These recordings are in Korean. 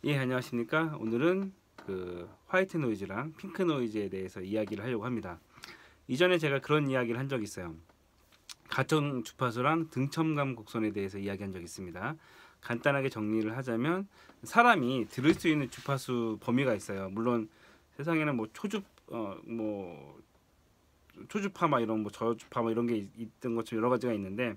예, 안녕하십니까. 오늘은 그 화이트 노이즈랑 핑크 노이즈에 대해서 이야기를 하려고 합니다. 이전에 제가 그런 이야기를 한 적이 있어요. 가청 주파수랑 등첨감 곡선에 대해서 이야기한 적이 있습니다. 간단하게 정리를 하자면 사람이 들을 수 있는 주파수 범위가 있어요. 물론 세상에는 뭐 초주파 막 이런 뭐 저주파 막 이런 게 있던 것처럼 여러 가지가 있는데,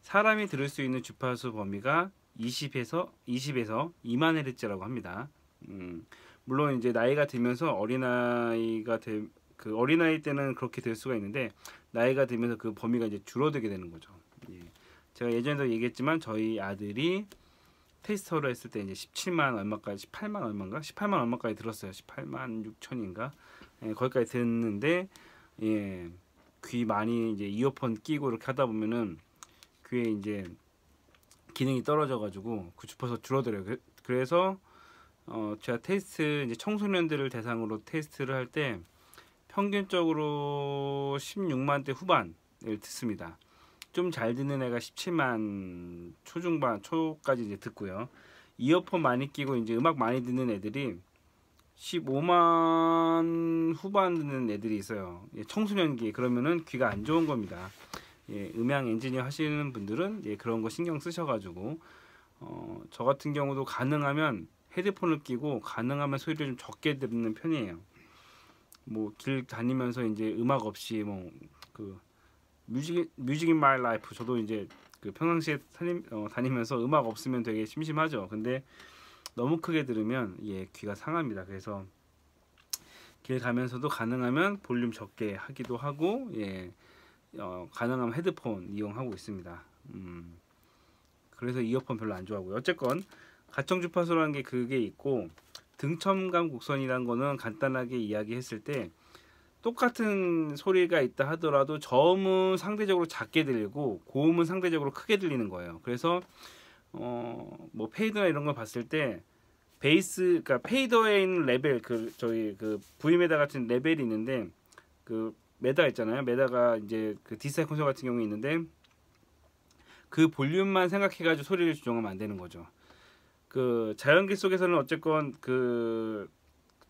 사람이 들을 수 있는 주파수 범위가 20에서 2만 헤르츠라고 합니다. 음, 물론 이제 나이가 들면서 그 어린아이 때는 그렇게 될 수가 있는데, 나이가 들면서 그 범위가 이제 줄어들게 되는 거죠. 예. 제가 예전에도 얘기했지만 저희 아들이 테스터로 했을 때 이제 17만 얼마까지, 18만 얼마인가? 18만 얼마까지 들었어요. 18만 6천인가? 예, 거기까지 듣는데, 예, 귀 많이 이제 이어폰 끼고 이렇게 하다 보면은 귀에 이제 기능이 떨어져가지고 그 주파수 줄어들어요. 그래서 제가 테스트 이제 청소년들을 대상으로 테스트를 할 때 평균적으로 16만 대 후반을 듣습니다. 좀 잘 듣는 애가 17만 초중반 초까지 이제 듣고요. 이어폰 많이 끼고 이제 음악 많이 듣는 애들이 15만 후반 듣는 애들이 있어요. 청소년기. 그러면은 귀가 안 좋은 겁니다. 예, 음향 엔지니어 하시는 분들은 예, 그런 거 신경 쓰셔가지고 저 같은 경우도 가능하면 헤드폰을 끼고 가능하면 소리를 좀 적게 듣는 편이에요. 뭐 길 다니면서 이제 음악 없이 뭐 그 뮤직 인 마이 라이프, 저도 이제 그 평상시에 다니면서 음악 없으면 되게 심심하죠. 근데 너무 크게 들으면 예, 귀가 상합니다. 그래서 길 가면서도 가능하면 볼륨 적게 하기도 하고, 예, 가능하면 헤드폰 이용하고 있습니다. 그래서 이어폰 별로 안 좋아하고요. 어쨌건 가청 주파수라는 게 그게 있고, 등첨감 곡선이라는 거는 간단하게 이야기했을 때 똑같은 소리가 있다 하더라도 저음은 상대적으로 작게 들리고 고음은 상대적으로 크게 들리는 거예요. 그래서 뭐 페이드나 이런 걸 봤을 때 베이스, 그러니까 페이더에 있는 레벨, 그 저희 그 V 메다 같은 레벨이 있는데, 그 메다 있잖아요. 메다가 이제 그 디지털 콘솔 같은 경우에 있는데, 그 볼륨만 생각해가지고 소리를 조정하면 안 되는 거죠. 그 자연기 속에서는 어쨌건 그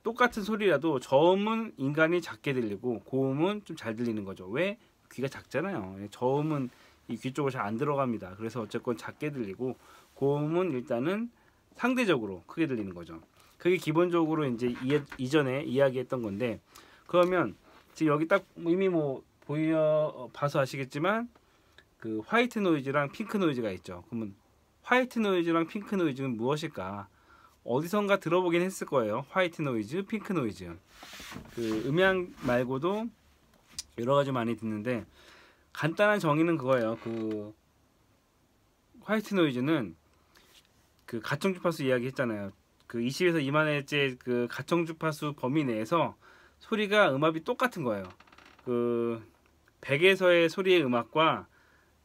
똑같은 소리라도 저음은 인간이 작게 들리고 고음은 좀 잘 들리는 거죠. 왜? 귀가 작잖아요. 저음은 이 귀 쪽으로 잘 안 들어갑니다. 그래서 어쨌건 작게 들리고, 고음은 일단은 상대적으로 크게 들리는 거죠. 그게 기본적으로 이제 이전에 이야기했던 건데, 그러면 지금 여기 딱 이미 뭐 보여 봐서 아시겠지만 그 화이트 노이즈랑 핑크 노이즈가 있죠. 그러면 화이트 노이즈랑 핑크 노이즈는 무엇일까? 어디선가 들어보긴 했을 거예요. 화이트 노이즈, 핑크 노이즈. 그 음향 말고도 여러 가지 많이 듣는데, 간단한 정의는 그거예요. 그 화이트 노이즈는 그 가청 주파수 이야기 했잖아요. 그 20에서 2만 헤르츠 그 가청 주파수 범위 내에서 소리가 음압이 똑같은 거예요. 그 100에서의 소리의 음압과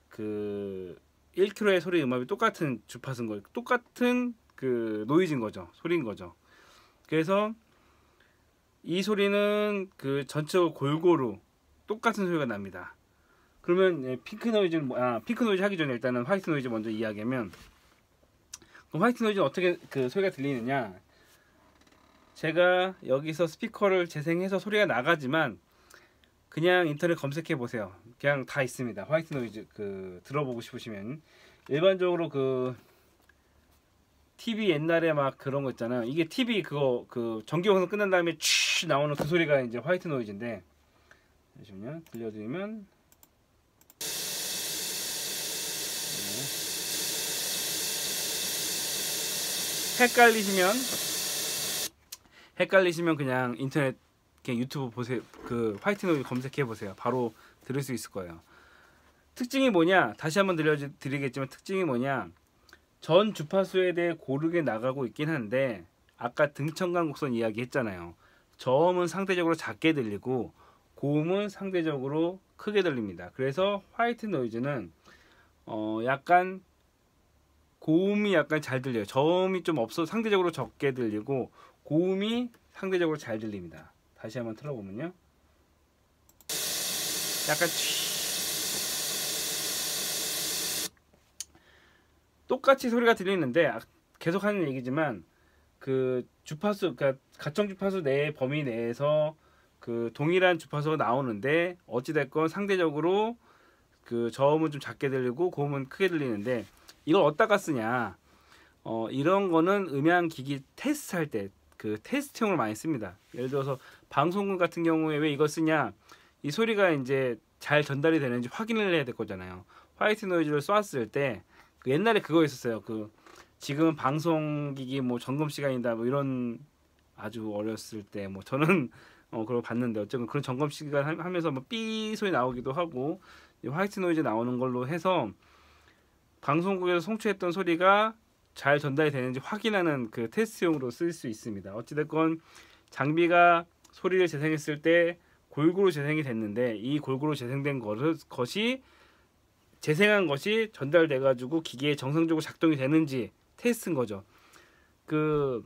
그 1kHz의 소리의 음압이 똑같은 주파수인 거예요. 똑같은 그 노이즈인 거죠. 소리인 거죠. 그래서 이 소리는 그 전체적으로 골고루 똑같은 소리가 납니다. 그러면 핑크 노이즈는 핑크 노이즈 하기 전에 일단은 화이트 노이즈 먼저 이야기하면, 그럼 화이트 노이즈는 어떻게 그 소리가 들리느냐? 제가 여기서 스피커를 재생해서 소리가 나가지만 그냥 인터넷 검색해 보세요. 그냥 다 있습니다. 화이트 노이즈 그 들어보고 싶으시면. 일반적으로 그 TV 옛날에 막 그런 거 있잖아요. 이게 TV 그거 그 전기광선 끝난 다음에 취 나오는 그 소리가 이제 화이트 노이즈인데, 잠시만요. 들려드리면 헷갈리시면 그냥 인터넷 그냥 유튜브 보세요. 그 화이트 노이즈 검색해 보세요. 바로 들을 수 있을 거예요. 특징이 뭐냐? 다시 한번 들려드리겠지만 특징이 뭐냐? 전 주파수에 대해 고르게 나가고 있긴 한데, 아까 등청강 곡선 이야기 했잖아요. 저음은 상대적으로 작게 들리고 고음은 상대적으로 크게 들립니다. 그래서 화이트 노이즈는 약간 고음이 약간 잘 들려요. 저음이 좀 없어 상대적으로 적게 들리고 고음이 상대적으로 잘 들립니다. 다시 한번 틀어보면요. 약간 똑같이 소리가 들리는데, 계속 하는 얘기지만 그 주파수, 그러니까 가청 주파수 내 범위 내에서 그 동일한 주파수가 나오는데 어찌 됐건 상대적으로 그 저음은 좀 작게 들리고 고음은 크게 들리는데 이걸 어디다가 쓰냐? 이런 거는 음향 기기 테스트 할 때 그 테스트용으로 많이 씁니다. 예를 들어서 방송국 같은 경우에 왜 이걸 쓰냐? 이 소리가 이제 잘 전달이 되는지 확인을 해야 될 거잖아요. 화이트 노이즈를 쏘았을 때 그 옛날에 그거 있었어요. 그 지금 방송기기 뭐 점검 시간이다 뭐 이런 아주 어렸을 때 뭐 저는 그걸 봤는데 어쨌든 그런 점검 시간 하면서 뭐 삐 소리 나오기도 하고 화이트 노이즈 나오는 걸로 해서 방송국에서 송출했던 소리가 잘 전달이 되는지 확인하는 그 테스트용으로 쓸 수 있습니다. 어찌됐건 장비가 소리를 재생했을 때 골고루 재생이 됐는데 이 골고루 재생된 것이 재생한 것이 전달돼 가지고 기계에 정상적으로 작동이 되는지 테스트인 거죠. 그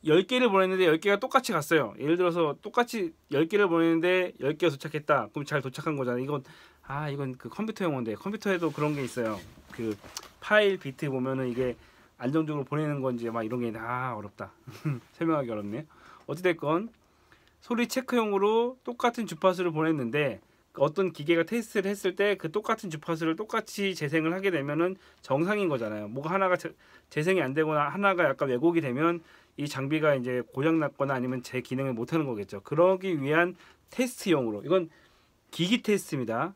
10개를 보냈는데 10개가 똑같이 갔어요. 예를 들어서 똑같이 10개를 보냈는데 10개가 도착했다. 그럼 잘 도착한 거잖아요. 이건 그 컴퓨터 용어인데 컴퓨터에도 그런 게 있어요. 그 파일 비트 보면은 이게 안정적으로 보내는 건지 막 이런 게 어렵다. 설명하기 어렵네요. 어찌됐건 소리 체크용으로 똑같은 주파수를 보냈는데 어떤 기계가 테스트를 했을 때 그 똑같은 주파수를 똑같이 재생을 하게 되면은 정상인 거잖아요. 뭐가 하나가 재생이 안 되거나 하나가 약간 왜곡이 되면 이 장비가 이제 고장 났거나 아니면 제 기능을 못 하는 거겠죠. 그러기 위한 테스트용으로 이건 기기 테스트입니다.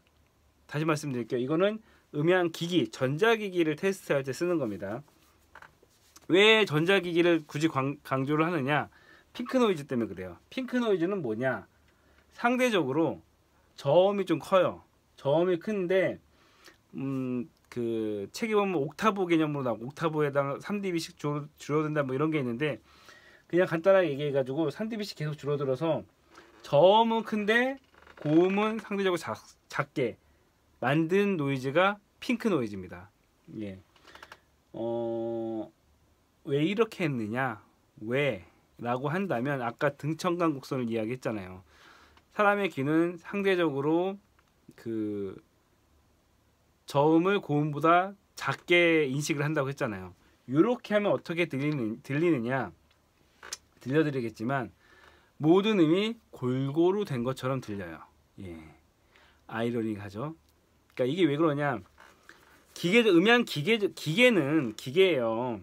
다시 말씀드릴게요. 이거는 음향 기기, 전자기기를 테스트할 때 쓰는 겁니다. 왜 전자기기를 굳이 강조를 하느냐? 핑크 노이즈 때문에 그래요. 핑크 노이즈는 뭐냐? 상대적으로 저음이 좀 커요. 저음이 큰데 그 책에 보면 옥타브 개념으로 나오고 옥타브에다가 3dB씩 줄어든다 뭐 이런 게 있는데 그냥 간단하게 얘기해 가지고 3dB씩 계속 줄어들어서 저음은 큰데 고음은 상대적으로 작게 만든 노이즈가 핑크 노이즈입니다. 예. 왜 이렇게 했느냐? 왜? 라고 한다면 아까 등청강 곡선을 이야기했잖아요. 사람의 귀는 상대적으로 그 저음을 고음보다 작게 인식을 한다고 했잖아요. 이렇게 하면 어떻게 들리느냐? 들려드리겠지만 모든 음이 골고루 된 것처럼 들려요. 예. 아이러니하죠. 그러니까 이게 왜 그러냐? 음향 기계는 기계예요.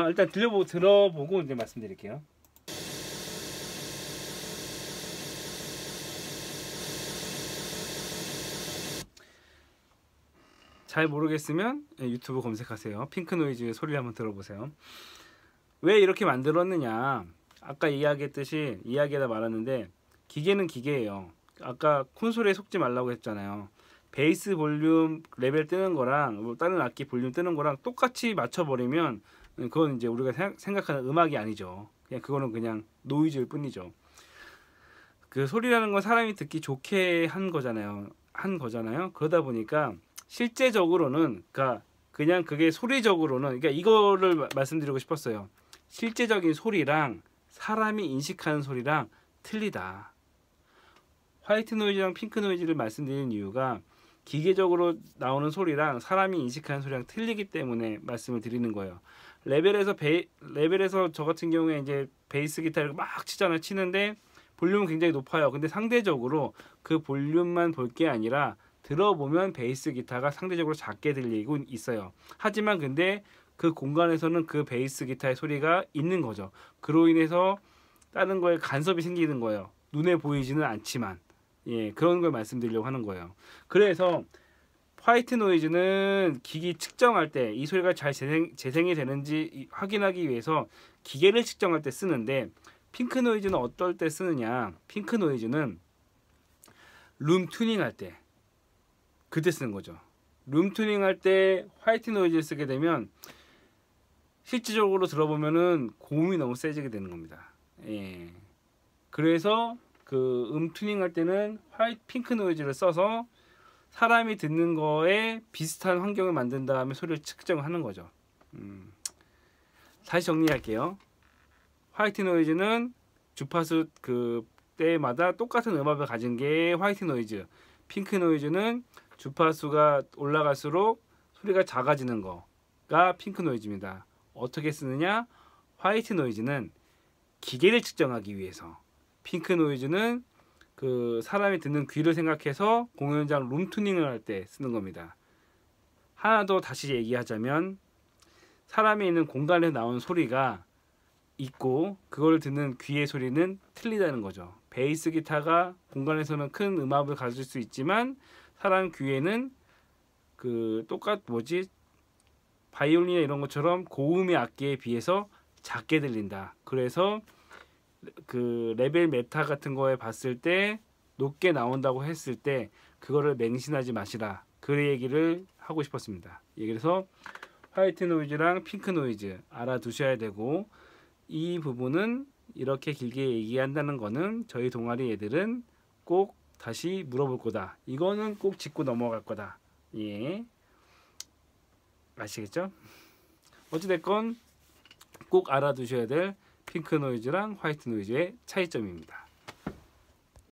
일단 들어보고 이제 말씀드릴게요. 잘 모르겠으면 유튜브 검색하세요. 핑크 노이즈 소리 한번 들어보세요. 왜 이렇게 만들었느냐? 아까 이야기하다 말았는데 기계는 기계예요. 아까 콘솔에 속지 말라고 했잖아요. 베이스 볼륨 레벨 뜨는 거랑 뭐 다른 악기 볼륨 뜨는 거랑 똑같이 맞춰버리면 그건 이제 우리가 생각하는 음악이 아니죠. 그거는 그냥 노이즈일 뿐이죠. 그 소리라는 건 사람이 듣기 좋게 한 거잖아요. 그러다 보니까 실제적으로는 그냥 그게 소리적으로는 이거를 말씀드리고 싶었어요. 실제적인 소리랑 사람이 인식하는 소리랑 틀리다. 화이트 노이즈랑 핑크 노이즈를 말씀드리는 이유가 기계적으로 나오는 소리랑 사람이 인식하는 소리랑 틀리기 때문에 말씀을 드리는 거예요. 레벨에서 저 같은 경우에 이제 베이스 기타를 막 치는데 볼륨은 굉장히 높아요. 근데 상대적으로 그 볼륨만 볼 게 아니라 들어보면 베이스 기타가 상대적으로 작게 들리고 있어요. 하지만 근데 그 공간에서는 그 베이스 기타의 소리가 있는 거죠. 그로 인해서 다른 거에 간섭이 생기는 거예요. 눈에 보이지는 않지만 그런 걸 말씀드리려고 하는 거예요. 그래서 화이트 노이즈는 기기 측정할 때 이 소리가 잘 재생이 되는지 확인하기 위해서 기계를 측정할 때 쓰는데 핑크 노이즈는 어떨 때 쓰느냐? 핑크 노이즈는 룸 튜닝할 때 그때 쓰는 거죠. 룸 튜닝할 때 화이트 노이즈를 쓰게 되면 실질적으로 들어보면은 고음이 너무 세지게 되는 겁니다. 그래서 그 튜닝할 때는 핑크 노이즈를 써서 사람이 듣는 거에 비슷한 환경을 만든 다음에 소리를 측정하는 거죠. 다시 정리할게요. 화이트 노이즈는 주파수 그 때마다 똑같은 음압을 가진 게 화이트 노이즈. 핑크 노이즈는 주파수가 올라갈수록 소리가 작아지는 거가 핑크 노이즈입니다. 어떻게 쓰느냐? 화이트 노이즈는 기계를 측정하기 위해서, 핑크 노이즈는 그 사람이 듣는 귀를 생각해서 공연장 룸투닝을 할 때 쓰는 겁니다. 하나 더 다시 얘기하자면 사람이 있는 공간에 나온 소리가 있고 그걸 듣는 귀의 소리는 틀리다는 거죠. 베이스 기타가 공간에서는 큰 음압을 가질 수 있지만 사람 귀에는 그 바이올린이나 이런 것처럼 고음의 악기에 비해서 작게 들린다. 그래서 그 레벨 메타 같은 거에 봤을 때 높게 나온다고 했을 때 그거를 맹신하지 마시라. 그 얘기를 하고 싶었습니다. 그래서 화이트 노이즈랑 핑크 노이즈 알아두셔야 되고, 이 부분은 이렇게 길게 얘기한다는 거는 저희 동아리 애들은 꼭 다시 물어볼 거다. 이거는 꼭 짚고 넘어갈 거다. 예. 아시겠죠? 어찌됐건 꼭 알아두셔야 될 핑크 노이즈랑 화이트 노이즈의 차이점입니다.